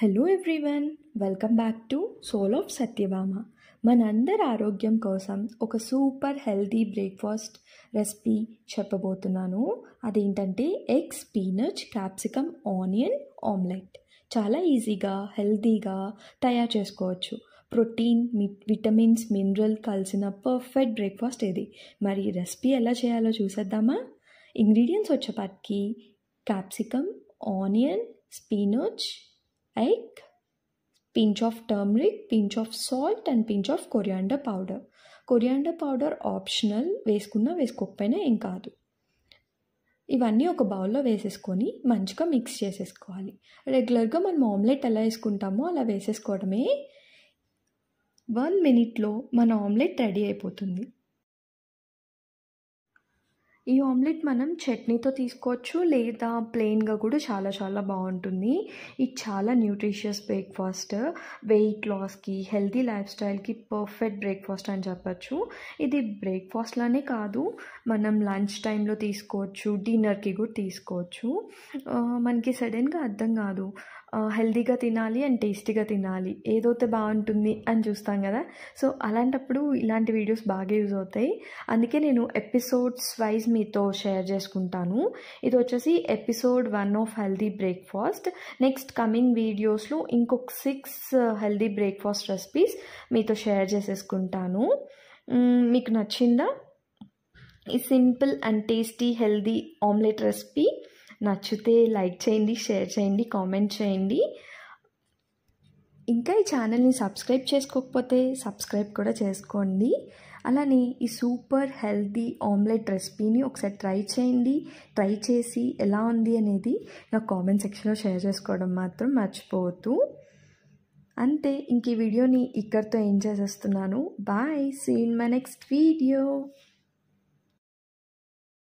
Hello everyone, welcome back to soul of Satyabhama. మనందరి ఆరోగ్యం కోసం ఒక సూపర్ హెల్తీ బ్రేక్ఫాస్ట్ రెసిపీ చెప్పబోతున్నాను. అదేంటంటే egg spinach capsicum onion omelette. చాలా ఈజీగా హెల్తీగా తయారు చేసుకోవచ్చు. ప్రోటీన్, విటమిన్స్, మినరల్ కలిసిన పర్ఫెక్ట్ బ్రేక్ఫాస్ట్ ఇది. మరి రెసిపీ ఎలా చేయాలో చూసేద్దామా? ఇంగ్రీడియంట్స్ వచ్చేపాటికి capsicum, onion, spinach, egg, pinch of turmeric, pinch of salt and pinch of coriander powder. Coriander powder optional, వేసుకున్నా వేసుకోకపోయినా ఏం కాదు. ఇవన్నీ ఒక బౌల్లో వేసేసుకొని మంచిగా మిక్స్ చేసేసుకోవాలి. రెగ్యులర్గా మనం ఆమ్లెట్ ఎలా వేసుకుంటామో అలా వేసేసుకోవడమే. 1 minute మన ఆమ్లెట్ రెడీ అయిపోతుంది. ఈ ఆమ్లెట్ మనం చట్నీతో తీసుకోవచ్చు, లేదా ప్లెయిన్గా కూడా చాలా చాలా బాగుంటుంది. ఇది చాలా న్యూట్రిషియస్ బ్రేక్ఫాస్ట్. వెయిట్ లాస్కి, హెల్తీ లైఫ్ స్టైల్కి పర్ఫెక్ట్ బ్రేక్ఫాస్ట్ అని చెప్పచ్చు. ఇది బ్రేక్ఫాస్ట్లోనే కాదు, మనం లంచ్ టైంలో తీసుకోవచ్చు, డిన్నర్కి కూడా తీసుకోవచ్చు. మనకి సడన్గా అర్థం కాదు, హెల్తీగా తినాలి అండ్ టేస్టీగా తినాలి, ఏదైతే బాగుంటుంది అని చూస్తాం కదా. సో అలాంటప్పుడు ఇలాంటి వీడియోస్ బాగా యూజ్ అవుతాయి. అందుకే నేను ఎపిసోడ్స్ వైజ్ మీతో షేర్ చేసుకుంటాను. ఇది వచ్చేసి episode 1 of healthy breakfast. Next coming వీడియోస్లో ఇంకొక 6 హెల్తీ బ్రేక్ఫాస్ట్ రెసిపీస్ మీతో షేర్ చేసేసుకుంటాను. మీకు నచ్చిందా ఈ simple and tasty healthy omelette recipe? నచ్చితే లైక్ చేయండి, షేర్ చేయండి, కామెంట్ చేయండి. ఇంకా ఈ ఛానల్ని సబ్స్క్రైబ్ చేసుకోకపోతే సబ్స్క్రైబ్ కూడా చేసుకోండి. అలానే ఈ సూపర్ హెల్తీ ఆమ్లెట్ రెసిపీని ఒకసారి ట్రై చేయండి. ట్రై చేసి ఎలా ఉంది అనేది నాకు కామెంట్ సెక్షన్లో షేర్ చేసుకోవడం మాత్రం మర్చిపోవద్దు. అంతే, ఇంక ఈ వీడియోని ఇక్కడితో ఎండ్ చేసేస్తున్నాను. Bye, see you in my next video.